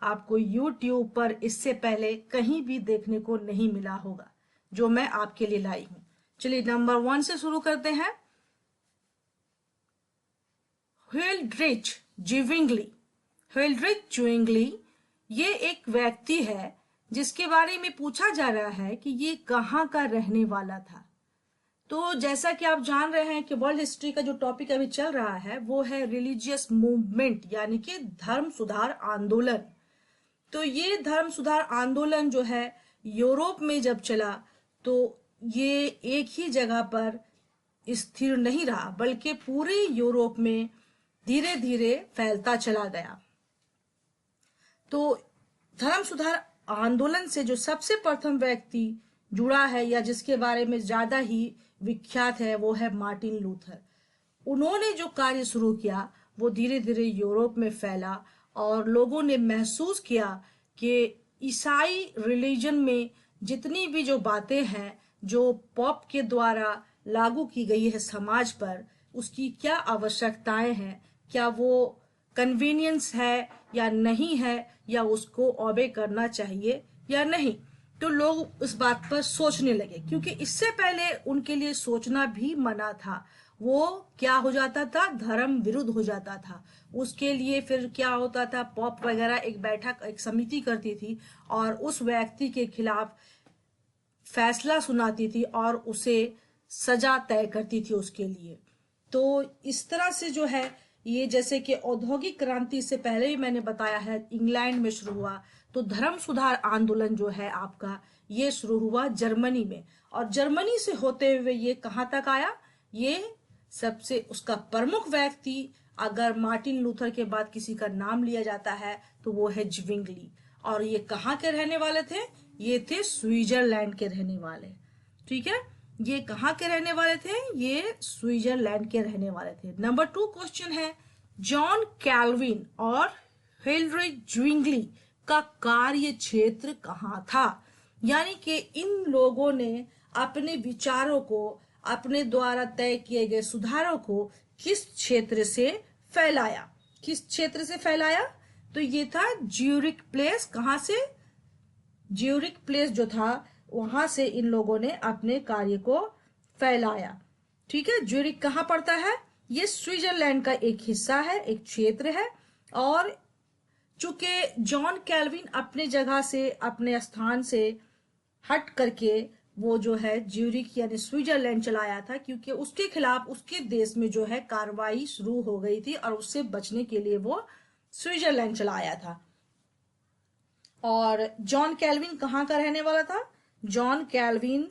आपको YouTube पर इससे पहले कहीं भी देखने को नहीं मिला होगा, जो मैं आपके लिए लाई हूं। चलिए नंबर 1 से शुरू करते हैं। हिल्ड्रिच ज्विंगली। हिल्ड्रिच ज्विंगली ये एक व्यक्ति है जिसके बारे में पूछा जा रहा है कि ये कहाँ का रहने वाला था। तो जैसा कि आप जान रहे हैं कि वर्ल्ड हिस्ट्री का जो टॉपिक अभी चल रहा है वो है रिलीजियस मूवमेंट, यानी कि धर्म सुधार आंदोलन। तो ये धर्म सुधार आंदोलन जो है यूरोप में जब चला तो ये एक ही जगह पर स्थिर नहीं रहा, बल्कि पूरे यूरोप में धीरे धीरे फैलता चला गया। तो धर्म सुधार आंदोलन से जो सबसे प्रथम व्यक्ति जुड़ा है या जिसके बारे में ज्यादा ही विख्यात है वो है मार्टिन लूथर। उन्होंने जो कार्य शुरू किया वो धीरे धीरे यूरोप में फैला और लोगों ने महसूस किया कि ईसाई रिलीजन में जितनी भी जो बातें हैं जो पॉप के द्वारा लागू की गई है समाज पर, उसकी क्या आवश्यकताएं हैं, क्या वो कन्वीनियंस है या नहीं है, या उसको ओबे करना चाहिए या नहीं। तो लोग इस बात पर सोचने लगे, क्योंकि इससे पहले उनके लिए सोचना भी मना था। वो क्या हो जाता था, धर्म विरुद्ध हो जाता था। उसके लिए फिर क्या होता था, पॉप वगैरह एक बैठक, एक समिति करती थी और उस व्यक्ति के खिलाफ फैसला सुनाती थी और उसे सजा तय करती थी उसके लिए। तो इस तरह से जो है ये, जैसे कि औद्योगिक क्रांति से पहले ही मैंने बताया है इंग्लैंड में शुरू हुआ, तो धर्म सुधार आंदोलन जो है आपका ये शुरू हुआ जर्मनी में। और जर्मनी से होते हुए ये कहाँ तक आया, ये सबसे उसका प्रमुख व्यक्ति अगर मार्टिन लूथर के बाद किसी का नाम लिया जाता है तो वो है ज्विंगली। और ये कहाँ के रहने वाले थे, ये थे स्विट्जरलैंड के रहने वाले। ठीक है, ये कहाँ के रहने वाले थे, ये स्विट्जरलैंड के रहने वाले थे। नंबर 2 क्वेश्चन है, जॉन कैल्विन और हिल्ड्रिच ज्विंगली का कार्य क्षेत्र कहाँ था। यानी कि इन लोगों ने अपने विचारों को, अपने द्वारा तय किए गए सुधारों को किस क्षेत्र से फैलाया, किस क्षेत्र से फैलाया, तो ये था ज्यूरिक प्लेस। कहां से, ज्यूरिक प्लेस जो था वहां से इन लोगों ने अपने कार्य को फैलाया। ठीक है, ज्यूरिक कहाँ पड़ता है, ये स्विट्जरलैंड का एक हिस्सा है, एक क्षेत्र है। और चूंकि जॉन कैल्विन अपने जगह से, अपने स्थान से हट करके वो जो है ज्यूरिक यानी स्विट्जरलैंड चलाया था, क्योंकि उसके खिलाफ उसके देश में जो है कार्रवाई शुरू हो गई थी और उससे बचने के लिए वो स्विट्जरलैंड चलाया था। और जॉन कैल्विन कहाँ का रहने वाला था, जॉन कैल्विन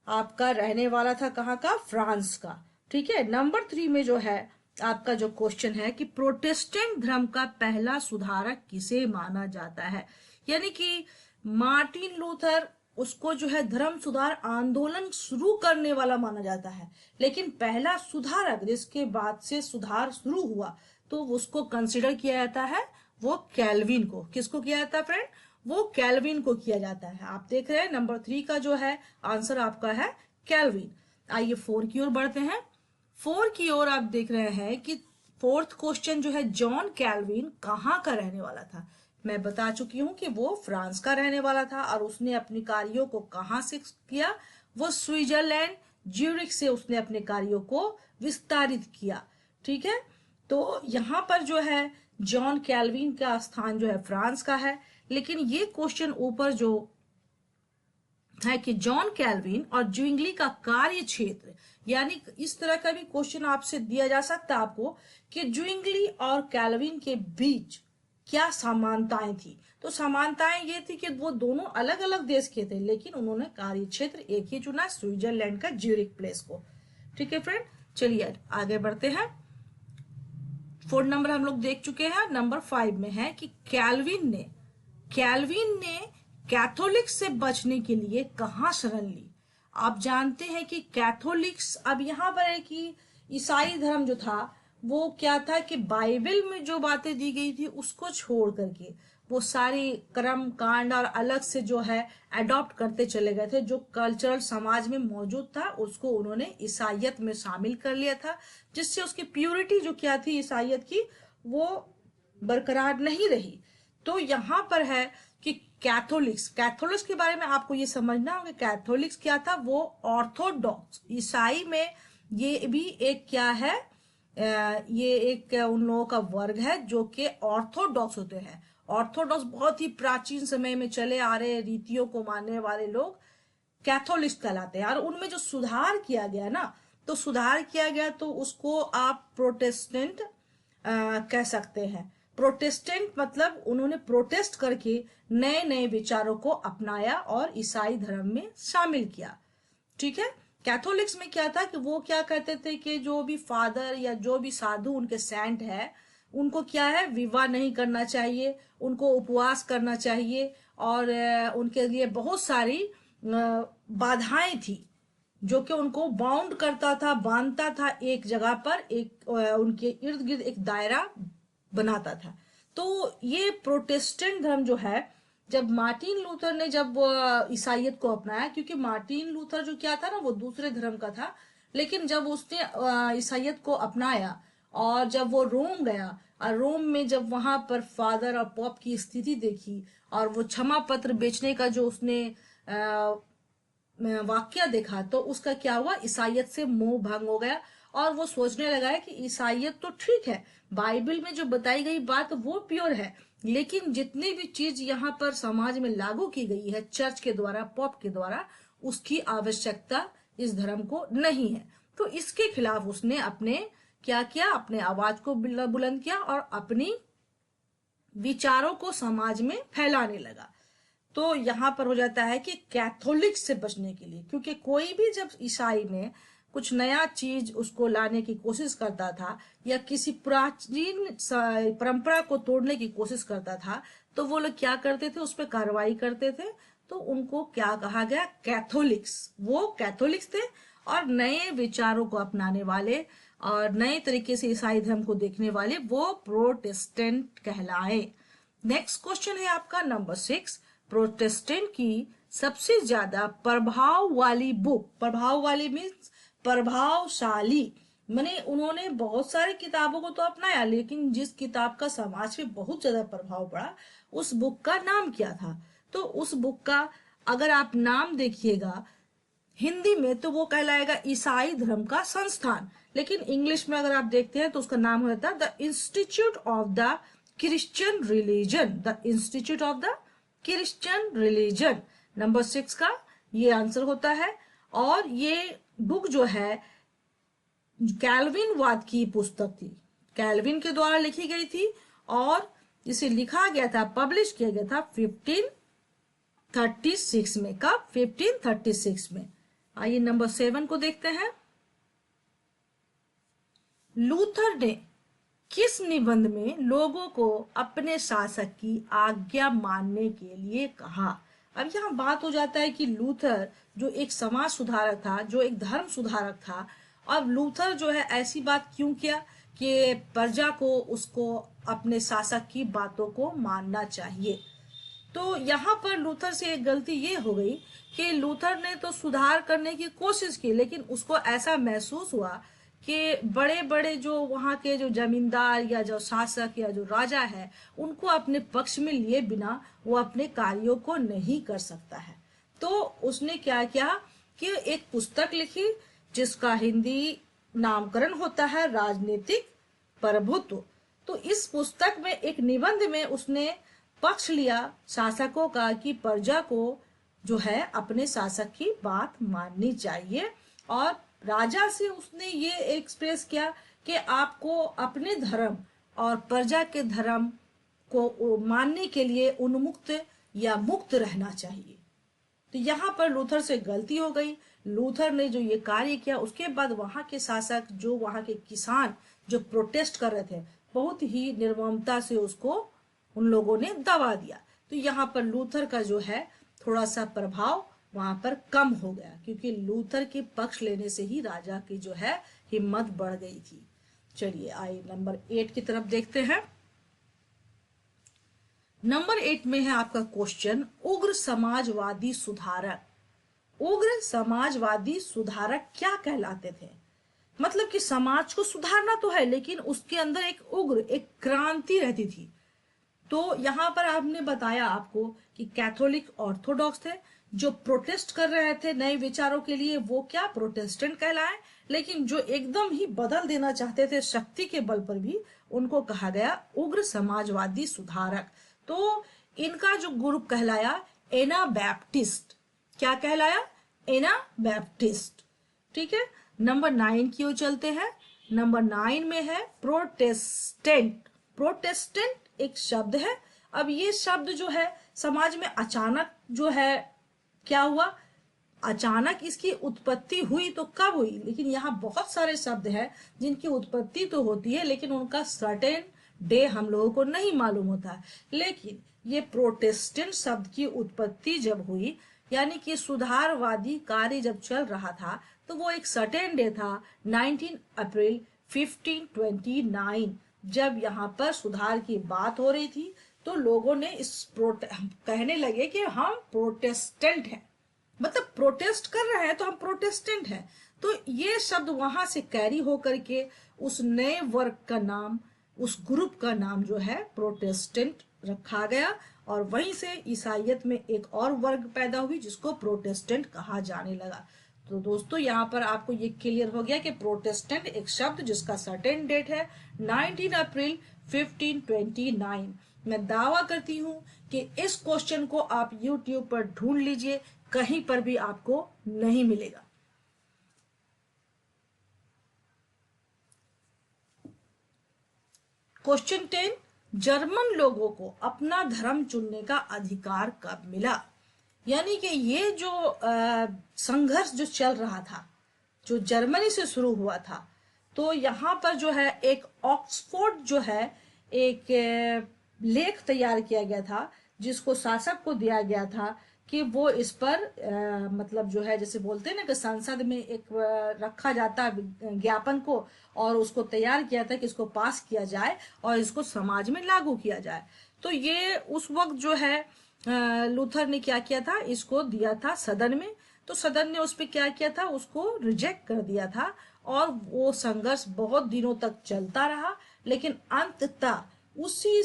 आपका रहने वाला था कहाँ का, फ्रांस का। ठीक है, नंबर 3 में जो है आपका जो क्वेश्चन है कि प्रोटेस्टेंट धर्म का पहला सुधारक किसे माना जाता है। यानी कि मार्टिन लूथर, उसको जो है धर्म सुधार आंदोलन शुरू करने वाला माना जाता है, लेकिन पहला सुधारक जिसके बाद से सुधार शुरू हुआ तो उसको कंसिडर किया जाता है वो कैल्विन को। किसको किया जाता है फ्रेंड, वो कैल्विन को किया जाता है। आप देख रहे हैं नंबर 3 का जो है आंसर आपका है कैल्विन। आइए 4 की ओर बढ़ते हैं। 4 की ओर आप देख रहे हैं कि 4th क्वेश्चन जो है, जॉन कैल्विन कहाँ का रहने वाला था। मैं बता चुकी हूं कि वो फ्रांस का रहने वाला था और उसने अपने कार्यों को कहां से किया, वो स्विट्जरलैंड ज्यूरिक से उसने अपने कार्यों को विस्तारित किया। ठीक है, तो यहाँ पर जो है जॉन कैल्विन का स्थान जो है फ्रांस का है। लेकिन ये क्वेश्चन ऊपर जो है कि जॉन कैल्विन और ज्विंगली का कार्य क्षेत्र, यानी इस तरह का भी क्वेश्चन आपसे दिया जा सकता है आपको कि ज्विंगली और कैल्विन के बीच क्या समानताएं थी। तो समानताएं ये थी कि वो दोनों अलग अलग देश के थे, लेकिन उन्होंने कार्य क्षेत्र एक ही चुना, स्विट्जरलैंड का ज्यूरिक प्लेस को। ठीक है फ्रेंड, चलिए आगे बढ़ते हैं। 4 नंबर हम लोग देख चुके हैं। नंबर 5 में है कि कैल्विन ने कैथोलिक से बचने के लिए कहां शरण ली। आप जानते हैं कि कैथोलिक्स, अब यहाँ पर है कि ईसाई धर्म जो था वो क्या था कि बाइबल में जो बातें दी गई थी उसको छोड़ करके वो सारी कर्म कांड और अलग से जो है अडॉप्ट करते चले गए थे। जो कल्चरल समाज में मौजूद था उसको उन्होंने ईसाइयत में शामिल कर लिया था, जिससे उसकी प्योरिटी जो क्या थी ईसाइयत की वो बरकरार नहीं रही। तो यहाँ पर है कि कैथोलिक्स, कैथोलिक्स के बारे में आपको ये समझना होगा। कैथोलिक्स क्या था? वो ऑर्थोडॉक्स, ईसाई में ये भी एक क्या है, ये एक उन लोगों का वर्ग है जो कि ऑर्थोडॉक्स होते हैं। ऑर्थोडॉक्स बहुत ही प्राचीन समय में चले आ रहे रीतियों को मानने वाले लोग कैथोलिक्स कहलाते हैं। और उनमें जो सुधार किया गया ना, तो सुधार किया गया तो उसको आप प्रोटेस्टेंट कह सकते हैं। प्रोटेस्टेंट मतलब उन्होंने प्रोटेस्ट करके नए नए विचारों को अपनाया और ईसाई धर्म में शामिल किया। ठीक है। कैथोलिक्स में क्या था कि वो क्या कहते थे कि जो भी फादर या जो भी साधु उनके सेंट है, उनको क्या है, विवाह नहीं करना चाहिए, उनको उपवास करना चाहिए, और उनके लिए बहुत सारी बाधाएं थी जो कि उनको बाउंड करता था, बांधता था एक जगह पर, एक उनके इर्द गिर्द एक दायरा बनाता था। तो ये प्रोटेस्टेंट धर्म जो है, जब मार्टिन लूथर ने जब ईसाइयत को अपनाया, क्योंकि मार्टिन लूथर जो क्या था ना, वो दूसरे धर्म का था, लेकिन जब उसने ईसाइयत को अपनाया और जब वो रोम गया, और रोम में जब वहां पर फादर और पॉप की स्थिति देखी और वो क्षमा पत्र बेचने का जो उसने वाक्य देखा, तो उसका क्या हुआ, ईसाइयत से मोह भंग हो गया और वो सोचने लगा है कि ईसाइयत तो ठीक है, बाइबल में जो बताई गई बात वो प्योर है, लेकिन जितनी भी चीज यहाँ पर समाज में लागू की गई है चर्च के द्वारा, पॉप के द्वारा, उसकी आवश्यकता इस धर्म को नहीं है। तो इसके खिलाफ उसने अपने क्या किया, अपने आवाज को बुलंद किया और अपनी विचारों को समाज में फैलाने लगा। तो यहाँ पर हो जाता है कि कैथोलिक से बचने के लिए, क्योंकि कोई भी जब ईसाई में कुछ नया चीज उसको लाने की कोशिश करता था या किसी प्राचीन परंपरा को तोड़ने की कोशिश करता था, तो वो लोग क्या करते थे, उस पर कार्रवाई करते थे। तो उनको क्या कहा गया, कैथोलिक्स। वो कैथोलिक्स थे और नए विचारों को अपनाने वाले और नए तरीके से ईसाई धर्म को देखने वाले वो प्रोटेस्टेंट कहलाए। नेक्स्ट क्वेश्चन है आपका नंबर 6। प्रोटेस्टेंट की सबसे ज्यादा प्रभाव वाली बुक, प्रभाव वाली मीन्स प्रभावशाली, माने उन्होंने बहुत सारी किताबों को तो अपनाया, लेकिन जिस किताब का समाज पे बहुत ज्यादा प्रभाव पड़ा, उस बुक का नाम क्या था? तो उस बुक का अगर आप नाम देखिएगा हिंदी में तो वो कहलाएगा ईसाई धर्म का संस्थान, लेकिन इंग्लिश में अगर आप देखते हैं तो उसका नाम होता है the institute of the Christian religion, the institute of the Christian religion. Number 6 का ये आंसर होता है। और ये बुक जो है कैल्विन वाद की पुस्तक थी, कैल्विन के द्वारा लिखी गई थी और इसे लिखा गया था, पब्लिश किया गया था 1536 में। कब? 1536 में। आइए नंबर 7 को देखते हैं। लूथर ने किस निबंध में लोगों को अपने शासक की आज्ञा मानने के लिए कहा? अब यहाँ बात हो जाता है कि लूथर जो एक समाज सुधारक था, जो एक धर्म सुधारक था, अब लूथर जो है ऐसी बात क्यों किया कि प्रजा को उसको अपने शासक की बातों को मानना चाहिए? तो यहाँ पर लूथर से एक गलती ये हो गई कि लूथर ने तो सुधार करने की कोशिश की, लेकिन उसको ऐसा महसूस हुआ कि बड़े बड़े जो वहाँ के जो जमींदार या जो शासक या जो राजा है, उनको अपने पक्ष में लिए बिना वो अपने कार्यों को नहीं कर सकता है। तो उसने क्या किया कि एक पुस्तक लिखी जिसका हिंदी नामकरण होता है राजनीतिक प्रभुत्व। तो इस पुस्तक में एक निबंध में उसने पक्ष लिया शासकों का कि प्रजा को जो है अपने शासक की बात माननी चाहिए, और राजा से उसने ये एक्सप्रेस किया कि आपको अपने धर्म और प्रजा के धर्म को मानने के लिए उन्मुक्त या मुक्त रहना चाहिए। तो यहाँ पर लूथर से गलती हो गई। लूथर ने जो ये कार्य किया, उसके बाद वहां के शासक, जो वहां के किसान जो प्रोटेस्ट कर रहे थे, बहुत ही निर्ममता से उसको उन लोगों ने दबा दिया। तो यहाँ पर लूथर का जो है थोड़ा सा प्रभाव वहां पर कम हो गया, क्योंकि लूथर के पक्ष लेने से ही राजा की जो है हिम्मत बढ़ गई थी। चलिए आइए नंबर 8 की तरफ देखते हैं। नंबर 8 में है आपका क्वेश्चन, उग्र समाजवादी सुधारक। उग्र समाजवादी सुधारक क्या कहलाते थे? मतलब कि समाज को सुधारना तो है, लेकिन उसके अंदर एक उग्र, एक क्रांति रहती थी। तो यहाँ पर आपने बताया आपको कि कैथोलिक ऑर्थोडॉक्स थे, जो प्रोटेस्ट कर रहे थे नए विचारों के लिए, वो क्या प्रोटेस्टेंट कहलाए। लेकिन जो एकदम ही बदल देना चाहते थे शक्ति के बल पर भी, उनको कहा गया उग्र समाजवादी सुधारक। तो इनका जो ग्रुप कहलाया एना बैप्टिस्ट। क्या कहलाया? एना बैप्टिस्ट। ठीक है, नंबर 9 की ओर चलते हैं। नंबर 9 में है प्रोटेस्टेंट। प्रोटेस्टेंट एक शब्द है। अब ये शब्द जो है समाज में अचानक जो है क्या हुआ, अचानक इसकी उत्पत्ति हुई तो कब हुई? लेकिन यहाँ बहुत सारे शब्द हैं जिनकी उत्पत्ति तो होती है लेकिन उनका सर्टेन डे हम लोगों को नहीं मालूम होता है। लेकिन ये प्रोटेस्टेंट शब्द की उत्पत्ति जब हुई, यानी कि सुधारवादी कार्य जब चल रहा था, तो वो एक सर्टेन डे था 19 अप्रैल 1529। जब यहाँ पर सुधार की बात हो रही थी तो लोगों ने कहने लगे कि हम प्रोटेस्टेंट हैं, मतलब प्रोटेस्ट कर रहे हैं तो हम प्रोटेस्टेंट हैं। तो ये शब्द वहां से कैरी होकर के उस नए वर्ग का नाम, उस ग्रुप का नाम जो है प्रोटेस्टेंट रखा गया। और वहीं से ईसाइयत में एक और वर्ग पैदा हुई जिसको प्रोटेस्टेंट कहा जाने लगा। तो दोस्तों यहाँ पर आपको ये क्लियर हो गया कि प्रोटेस्टेंट एक शब्द जिसका सर्टेन डेट है 19 अप्रैल 1529। मैं दावा करती हूँ कि इस क्वेश्चन को आप YouTube पर ढूंढ लीजिए, कहीं पर भी आपको नहीं मिलेगा। क्वेश्चन 10, जर्मन लोगों को अपना धर्म चुनने का अधिकार कब मिला? यानी कि ये जो संघर्ष जो चल रहा था, जो जर्मनी से शुरू हुआ था, तो यहाँ पर जो है एक ऑक्सफोर्ड जो है एक लेख तैयार किया गया था जिसको शासक को दिया गया था कि वो इस पर मतलब जो है जैसे बोलते हैं ना कि संसद में एक रखा जाता है ज्ञापन को, और उसको तैयार किया था कि इसको पास किया जाए और इसको समाज में लागू किया जाए। तो ये उस वक्त जो है लूथर ने क्या किया था, इसको दिया था सदन में। तो सदन ने उस पर क्या किया था, उसको रिजेक्ट कर दिया था और वो संघर्ष बहुत दिनों तक चलता रहा। लेकिन अंततः उसी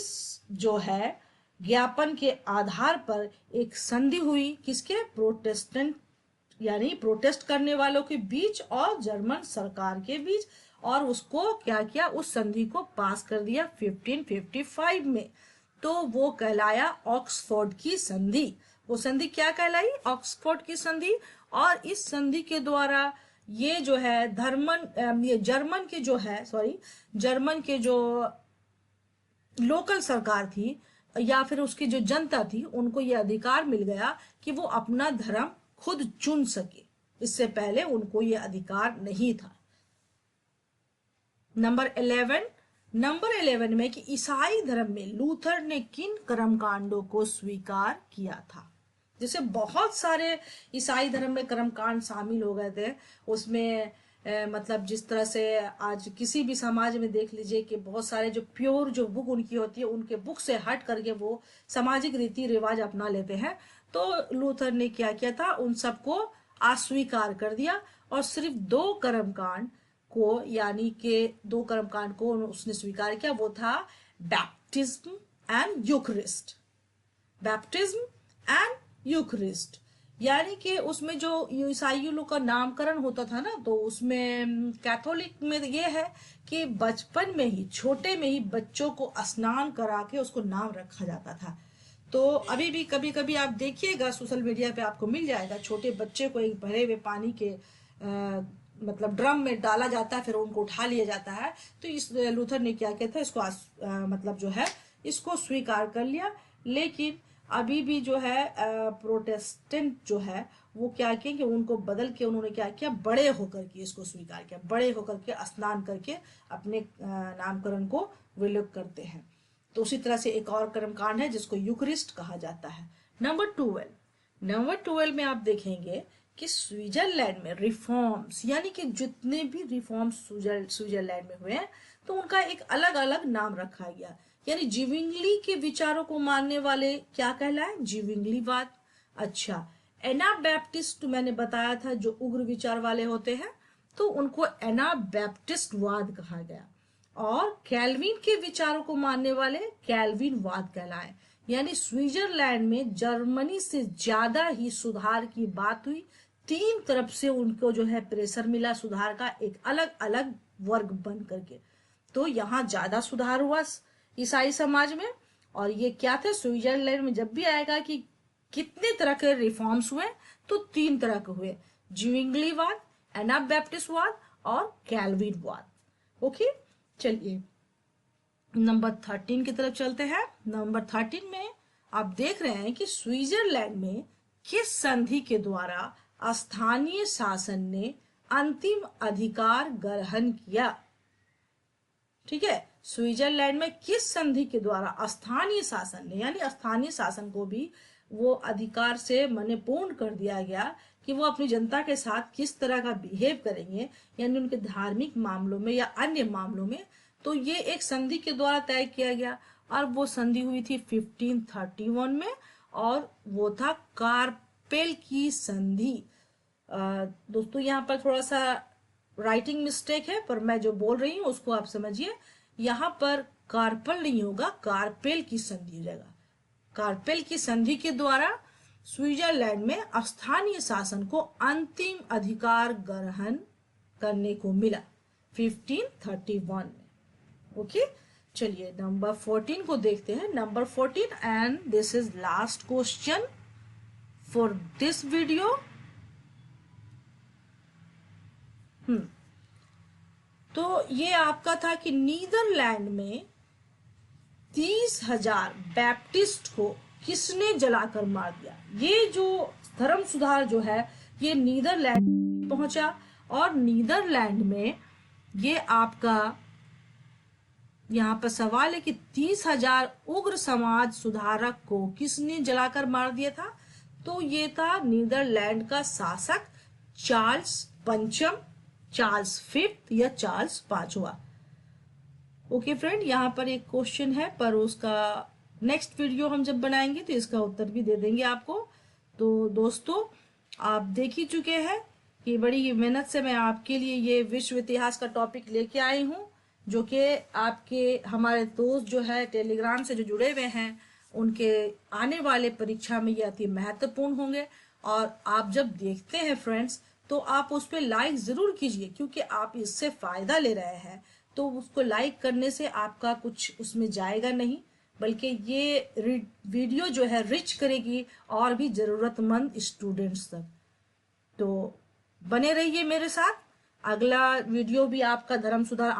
जो है ज्ञापन के आधार पर एक संधि हुई, किसके? प्रोटेस्टेंट यानी प्रोटेस्ट करने वालों के बीच और जर्मन सरकार के बीच, और उसको क्या किया, उस संधि को पास कर दिया 1555 में। तो वो कहलाया ऑक्सफोर्ड की संधि। वो संधि क्या कहलाई? ऑक्सफोर्ड की संधि। और इस संधि के द्वारा ये जो है ये जर्मन के जो लोकल सरकार थी या फिर उसकी जो जनता थी, उनको ये अधिकार मिल गया कि वो अपना धर्म खुद चुन सके। इससे पहले उनको ये अधिकार नहीं था। नंबर 11 में कि ईसाई धर्म में लूथर ने किन कर्मकांडों को स्वीकार किया था? जैसे बहुत सारे ईसाई धर्म में कर्मकांड शामिल हो गए थे उसमें। मतलब जिस तरह से आज किसी भी समाज में देख लीजिए कि बहुत सारे जो प्योर जो बुक उनकी होती है, उनके बुक से हट करके वो सामाजिक रीति रिवाज अपना लेते हैं। तो लूथर ने क्या किया था, उन सबको अस्वीकार कर दिया और सिर्फ 2 कर्मकांड को, यानी कि 2 कर्मकांड को उसने स्वीकार किया। वो था बैप्टिज्म एंड यूकरिस्ट। बैप्टिज्म एंड यूकरिस्ट यानी कि उसमें जो ईसाई लोग का नामकरण होता था ना, तो उसमें कैथोलिक में ये है कि बचपन में ही, छोटे में ही बच्चों को स्नान करा के उसको नाम रखा जाता था। तो अभी भी कभी कभी आप देखिएगा सोशल मीडिया पे आपको मिल जाएगा, छोटे बच्चे को एक भरे हुए पानी के मतलब ड्रम में डाला जाता है, फिर उनको उठा लिया जाता है। तो इस लूथर ने क्या किया था, इसको मतलब जो है इसको स्वीकार कर लिया। लेकिन अभी भी जो है प्रोटेस्टेंट जो है वो क्या किए कि उनको बदल के उन्होंने क्या किया, बड़े होकर के इसको स्वीकार किया, बड़े होकर के स्नान करके अपने नामकरण को विलुप्त करते हैं। तो उसी तरह से एक और कर्मकांड है जिसको यूकरिस्ट कहा जाता है। नंबर 12 में आप देखेंगे कि स्विट्जरलैंड में रिफॉर्म्स, यानी कि जितने भी रिफॉर्म्स स्विट्जरलैंड में हुए हैं तो उनका एक अलग अलग नाम रखा गया। यानी जिविंगली के विचारों को मानने वाले क्या कहलाए? जिविंगलीवाद। अच्छा, एनाबैप्टिस्ट मैंने बताया था जो उग्र विचार वाले होते हैं, तो उनको एनाबैप्टिस्टवाद कहा गया। और कैल्विन के विचारों को मानने वाले कैल्विनवाद कहलाए। यानी स्विट्जरलैंड में जर्मनी से ज्यादा ही सुधार की बात हुई। तीन तरफ से उनको जो है प्रेशर मिला सुधार का, एक अलग अलग वर्ग बन करके। तो यहाँ ज्यादा सुधार हुआ ईसाई समाज में। और ये क्या थे, स्विट्जरलैंड में जब भी आएगा कि कितने तरह के रिफॉर्म्स हुए, तो तीन तरह के हुए, ज्यूइंगलीवाद, एनाबैप्टिस्टवाद और कैल्विनवाद। ओके, चलिए नंबर 13 की तरफ चलते हैं। नंबर 13 में आप देख रहे हैं कि स्विट्जरलैंड में किस संधि के द्वारा स्थानीय शासन ने अंतिम अधिकार ग्रहण किया। ठीक है, स्विट्जरलैंड में किस संधि के द्वारा स्थानीय शासन ने, यानी स्थानीय शासन को भी वो अधिकार से माने पूर्ण कर दिया गया कि वो अपनी जनता के साथ किस तरह का बिहेव करेंगे, यानी उनके धार्मिक मामलों में या अन्य मामलों में। तो ये एक संधि के द्वारा तय किया गया और वो संधि हुई थी 1531 में, और वो था कार्पेल की संधि। दोस्तों यहाँ पर थोड़ा सा राइटिंग मिस्टेक है, पर मैं जो बोल रही हूँ उसको आप समझिए। यहाँ पर कार्पल नहीं होगा, कार्पेल की संधि हो जाएगा। कार्पेल की संधि के द्वारा स्विट्जरलैंड में स्थानीय शासन को अंतिम अधिकार ग्रहण करने को मिला 1531 में। ओके, चलिए नंबर 14 को देखते हैं। Number 14 and this is last question for this video. तो ये आपका था कि नीदरलैंड में 30,000 बैप्टिस्ट को किसने जलाकर मार दिया। ये जो धर्म सुधार जो है ये नीदरलैंड पहुंचा, और नीदरलैंड में ये आपका यहाँ पर सवाल है कि 30,000 उग्र समाज सुधारक को किसने जलाकर मार दिया था। तो ये था नीदरलैंड का शासक चार्ल्स पंचम, चार्ल्स फिफ्थ या चार्ल्स पांचवा। ओके फ्रेंड, यहाँ पर एक क्वेश्चन है, पर उसका नेक्स्ट वीडियो हम जब बनाएंगे तो इसका उत्तर भी दे देंगे आपको। तो दोस्तों आप देख ही चुके हैं कि बड़ी मेहनत से मैं आपके लिए ये विश्व इतिहास का टॉपिक लेके आई हूँ, जो कि आपके हमारे दोस्त जो है टेलीग्राम से जो जुड़े हुए हैं उनके आने वाले परीक्षा में ये अति महत्वपूर्ण होंगे। और आप जब देखते हैं फ्रेंड्स तो आप उस पर लाइक जरूर कीजिए, क्योंकि आप इससे फायदा ले रहे हैं। तो उसको लाइक करने से आपका कुछ उसमें जाएगा नहीं, बल्कि ये वीडियो जो है रिच करेगी और भी जरूरतमंद स्टूडेंट्स तक। तो बने रहिए मेरे साथ। अगला वीडियो भी आपका धर्म सुधार